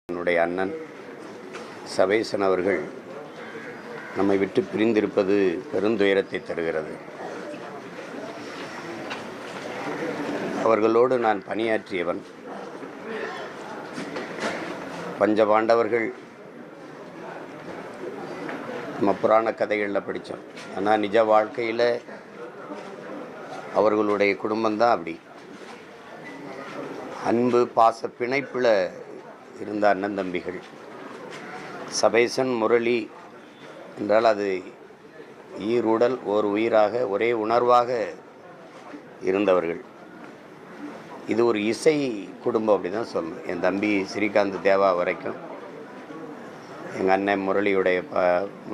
என்னுடைய அண்ணன் சபேசன் அவர்கள் நம்மை விட்டு பிரிந்திருப்பது பெருந்துயரத்தை தருகிறது. அவர்களோடு நான் பணியாற்றியவன். பஞ்சபாண்டவர்கள் நம்ம புராண கதைகளில் படித்தோம். ஆனால் நிஜ வாழ்க்கையில் அவர்களுடைய குடும்பம்தான் அப்படி அன்பு பாச பிணைப்பில் இருந்த அண்ணன் தம்பிகள். சபேசன் முரளி என்றால் அது ஈருடல் ஓர் உயிராக ஒரே உணர்வாக இருந்தவர்கள். இது ஒரு இசை குடும்பம் அப்படி தான் சொல்லணும். என் தம்பி ஸ்ரீகாந்த் தேவா வரைக்கும், எங்கள் அண்ணன் முரளியுடைய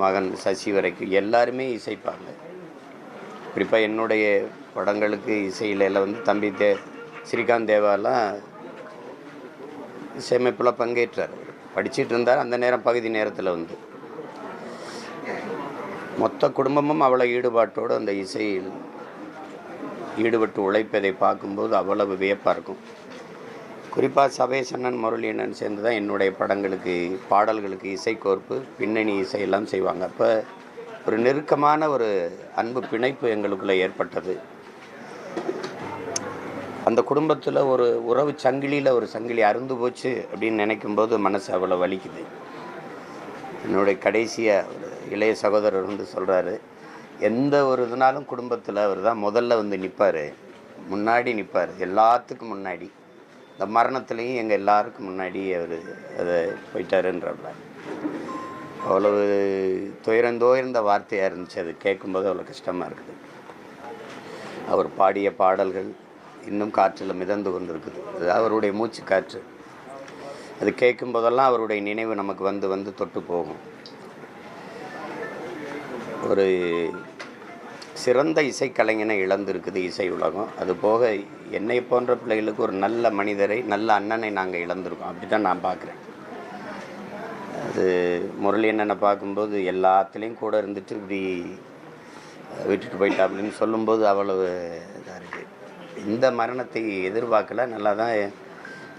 மகன் சசி வரைக்கும் எல்லாருமே இசைப்பாங்க. குறிப்பாக என்னுடைய படங்களுக்கு இசையில் தம்பி ஸ்ரீகாந்த் தேவாலாம் இசையமைப்பில் பங்கேற்றார். படிச்சுட்டு இருந்தார். அந்த நேரம் பகுதி நேரத்தில் மொத்த குடும்பமும் அவ்வளோ ஈடுபாட்டோடு அந்த இசையில் ஈடுபட்டு உழைப்பதை பார்க்கும்போது அவ்வளவு வியப்பாக இருக்கும். குறிப்பாக சபேசண்ணன் முரளியண்ணன் சேர்ந்து தான் என்னுடைய படங்களுக்கு பாடல்களுக்கு இசைக்கோர்ப்பு பின்னணி இசையெல்லாம் செய்வாங்க. அப்போ ஒரு நெருக்கமான ஒரு அன்பு பிணைப்பு எங்களுக்குள்ளே ஏற்பட்டது. அந்த குடும்பத்தில் ஒரு உறவு சங்கிலியில் ஒரு சங்கிலி அருந்து போச்சு அப்படின்னு நினைக்கும்போது மனசு அவ்வளோ வலிக்குது. என்னுடைய கடைசியாக ஒரு இளைய சகோதரர் சொல்கிறாரு, எந்த ஒரு இதுனாலும் குடும்பத்தில் அவர் தான் முதல்ல நிற்பார், முன்னாடி நிற்பார், எல்லாத்துக்கும் முன்னாடி. இந்த மரணத்துலேயும் எங்கள் எல்லாருக்கும் முன்னாடி அவர் அதை போயிட்டாருன்றப்ப அவ்வளவு துயர்ந்த வார்த்தையாக இருந்துச்சு. அது கேட்கும்போது அவ்வளோ கஷ்டமாக இருக்குது. அவர் பாடிய பாடல்கள் இன்னும் காற்றில் மிதந்து கொண்டிருக்குது. அது அவருடைய மூச்சு காற்று. அது கேட்கும்போதெல்லாம் அவருடைய நினைவு நமக்கு வந்து தொட்டு போகும். ஒரு சிறந்த இசைக்கலைஞனை இழந்திருக்குது இசை உலகம். அதுபோக என்னை போன்ற பிள்ளைகளுக்கு ஒரு நல்ல மனிதரை, நல்ல அண்ணனை நாங்கள் இழந்திருக்கோம். அப்படி தான் நான் பார்க்குறேன். அது முரளி அண்ணனை பார்க்கும்போது எல்லாத்துலேயும் கூட இருந்துட்டு இப்படி விட்டுட்டு போயிட்டா அப்படின்னு சொல்லும்போது அவ்வளவு இதாக இருக்குது. இந்த மரணத்தை எதிர்பார்க்கல. நல்லா தான்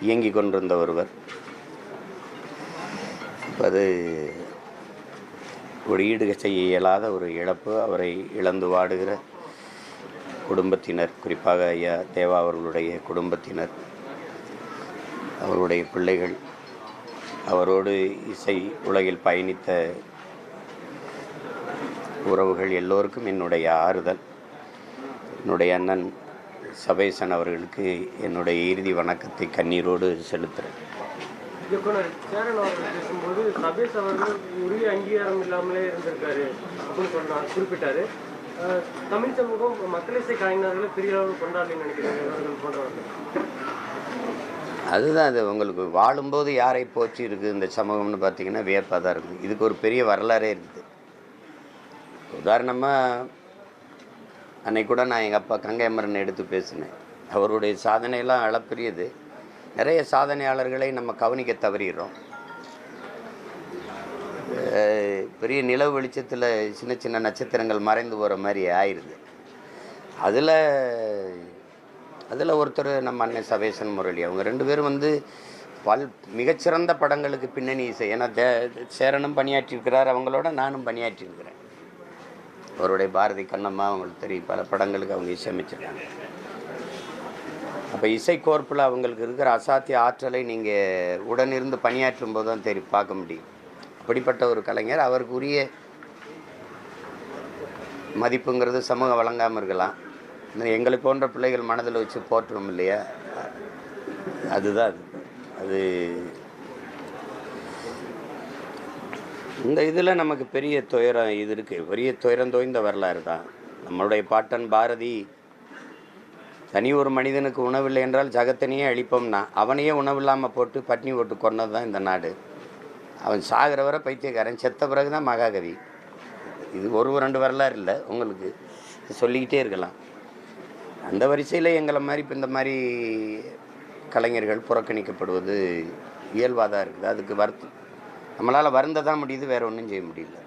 இயங்கி கொண்டிருந்த ஒருவர். இப்போ அது ஒரு ஈடு செய்ய இயலாத ஒரு இழப்பு. அவரை இழந்து வாடுகிற குடும்பத்தினர், குறிப்பாக ஐயா தேவா அவர்களுடைய குடும்பத்தினர், அவருடைய பிள்ளைகள், அவரோடு இசை உலகில் பயணித்த உறவுகள் எல்லோருக்கும் என்னுடைய ஆறுதல். என்னுடைய அண்ணன் சபேசன் அவர்களுக்கு என்னுடைய இறுதி வணக்கத்தை கண்ணீரோடு செலுத்துகிறேன். சேரன் அவர்கள் பேசும்போது சபேஷ் அவர்கள் உரிய அங்கீகாரம் இல்லாமலே இருந்திருக்காரு அப்படின்னு சொன்னார், குறிப்பிட்டாரு. தமிழ் சமூகம் மக்கள் இசை கலைஞர்களை பெரிய அளவில் கொண்டாடலன்னு நினைக்கிறேன். அதுதான் அது உங்களுக்கு வாழும்போது யாரை போற்றி இருக்குது இந்த சமூகம்னு பார்த்தீங்கன்னா வியப்பாக தான் இருக்குது. இதுக்கு ஒரு பெரிய வரலாறே இருக்குது. உதாரணமாக அன்னைக்கு கூட நான் எங்கள் அப்பா கங்கையமரன் எடுத்து பேசினேன். அவருடைய சாதனையெல்லாம் அளப்பெரியது. நிறைய சாதனையாளர்களை நம்ம கவனிக்க தவறிடுறோம். பெரிய நிலவு வெளிச்சத்தில் சின்ன சின்ன நட்சத்திரங்கள் மறைந்து போகிற மாதிரி ஆயிடுது. அதில் ஒருத்தர் நம்ம அண்ணன் சபேசன் முரளி. அவங்க ரெண்டு பேரும் மிகச்சிறந்த படங்களுக்கு பின்னணி இசை. ஏன்னா சேரனும் பணியாற்றியிருக்கிறார், அவங்களோட நானும் பணியாற்றியிருக்கிறேன். அவருடைய பாரதி கண்ணம்மா அவங்களுக்கு தெரியும், பல படங்களுக்கு அவங்க இசையமைச்சிருக்காங்க. அப்போ இசைக்கோர்ப்பில் அவங்களுக்கு இருக்கிற அசாத்திய ஆற்றலை நீங்கள் உடனிருந்து பணியாற்றும் போது தான் பார்க்க முடியும். அப்படிப்பட்ட ஒரு கலைஞர். அவருக்கு உரிய மதிப்புங்கிறது சமூகம் வழங்காமல் இருக்கலாம். எங்களை போன்ற பிள்ளைகள் மனதில் வச்சு போற்றணும் இல்லையா? அதுதான் அது இந்த இதில் நமக்கு பெரிய துயரம் இது இருக்குது. பெரிய துயரம் தோய்ந்த வரலாறு தான். நம்மளுடைய பாட்டன் பாரதி தனி ஒரு மனிதனுக்கு உணவில்லை என்றால் ஜகத்தனையே அழிப்போம்னா அவனையே உணவில்லாமல் போட்டு பட்னி போட்டு கொண்டது தான் இந்த நாடு. அவன் சாகிற வரை பைத்தியக்காரன், செத்த பிறகு தான் மகாகவி. இது ஒரு ரெண்டு வரலாறு இல்லை, உங்களுக்கு சொல்லிக்கிட்டே இருக்கலாம். அந்த வரிசையில் எங்களை மாதிரி இப்போ இந்த மாதிரி கலைஞர்கள் புறக்கணிக்கப்படுவது இயல்பாக தான் இருக்குது. அதுக்கு நம்மளால் வருந்த தான் முடியுது, வேறு ஒன்றும் செய்ய முடியல.